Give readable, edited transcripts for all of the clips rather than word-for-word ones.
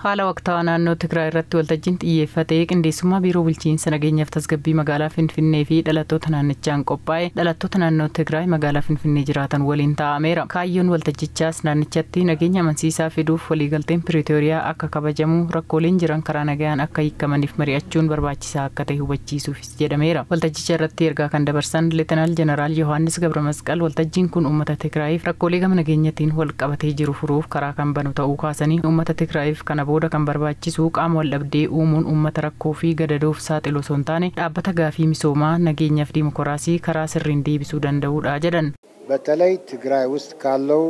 Haala waqtaa naannoo Tigraay irratti waltajjiin xiyyeeffatee qindeessummaa biiroo bulchiinsa nageenyaaf tasgabbii magaalaa Finfinnee fi dhalattoota naannichaan qophaa'e dhalattoota naannoo Tigraay magaalaa Finfinnee jiraatan waliin taa'ameera. Kaayyoon waltajjichaas naannichatti nageenya amansiisaa fiduuf waliigalteen Piriitooriyaa akka kabajamu rakkooleen jiran karaa nagayaan akka hiikamaniif mari'achuun barbaachisaa akka ta'e hubachiisuufis jedhameera. Waltajjicha irratti ergaa kan dabarsan Leetanaal Jeneraal Yohaannis Gabramasqal waltajjiin kun uummata Tigraayiif rakkoolee gama nageenyaatiin wal qabatee jiru furuuf karaa kan banu ta'uu kaasanii uummata Tigraayiif kana booda kan barbaachisu qaama wal dhabdee uumuun uummata rakkoo fi gadadoof saaxiluu osoo hin taane dhaabbata gaafii misoomaa nageenyaaf diimokiraasii karaa sirriin deebisuu danda'uudha jedhan. በተለይ ትግራይ ውስጥ ካለው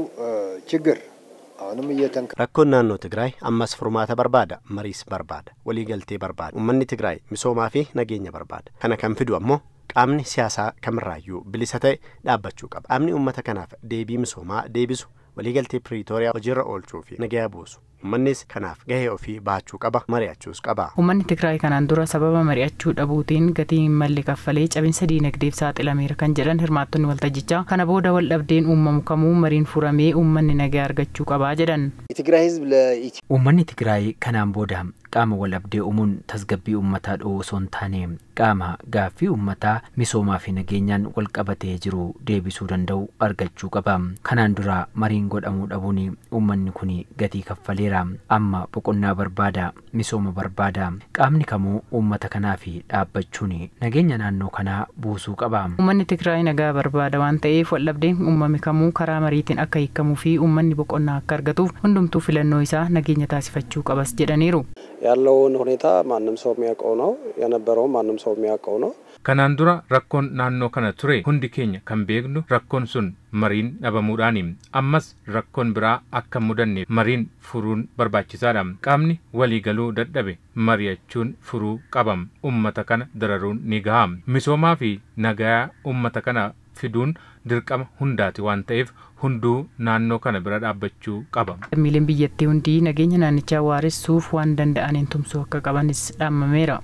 ችግር አሁንም rakkoon naannoo Tigraay ammas furmaata barbaada, mariis barbaada, waliigaltee barbaada. Uummanni Tigraay misoomaa fi nageenya barbaada. Kana kan fidu ammoo qaamni siyaasaa kamirraayyuu bilisa ta'e dhaabbachuu qaba. Qaamni uummata kanaaf deebii misoomaa deebisu waliigaltee Piriitooriyaa hojiirra oolchuu fi nagaa buusu. Uummannis kanaaf gahee ofii baachuu qaba, mari'achuus qaba. Uummanni Tigraay kanaan dura sababa mari'achuu dhabuutiin gatii hin malle kaffalee cabinsa diinagdeef saaxilameera kan jedhan hirmaattonni waltajjichaa. Kana booda wal dhabdeen uumamu kamuu mariin furamee uummanni nagaa argachuu qabaa jedhan. Uummanni Tigraay kanaan booda qaama wal dhabdee uumuun tasgabbii uummataa dhowwuu osoo hin taane qaama gaaffii uummataa misoomaa fi nageenyaan wal qabatee jiru deebisuu danda'u argachuu qaba. Kanaan dura mariin godhamuu dhabuun uummanni kun gatii kaffaleera. Amma boqonnaa barbaada, misooma barbaada. Qaamni kamuu uummata kanaaf dhaabbachuun nageenya naannoo kanaa buusuu qaba. Uummanni Tigraay nagaa barbaada waan ta'eef wal dhabdeen uumame kamuu karaa mariitiin akka hiikamuu fi uummanni boqonnaa akka argatuuf hundumtuu filannoo isaa nageenya taasifachuu qabas jedhaniiru. ያለውን ሁኔታ ማንም ሰው የሚያውቀው ነው የነበረው ማንም ሰው የሚያውቀው ነው kanaan dura rakkoon naannoo kana ture hundi keenya kan beeknu rakkoon sun mariin dhabamuudhaan ammas rakkoon biraa akka mudanne mariin furuun barbaachisaadha qaamni waliigaluu dadhabe mari'achuun furuu qabam ummata kana dararuun ni gaha misoomaa fi nagaa ummata kana fiduun dirqama hundaati waan ta'eef hunduu naannoo kana bira dhaabbachuu qaba. Miiliin biyyattii hundi nageenya naannichaa waaressuuf waan danda'aniin tumsuu akka qabanis dhaamameera.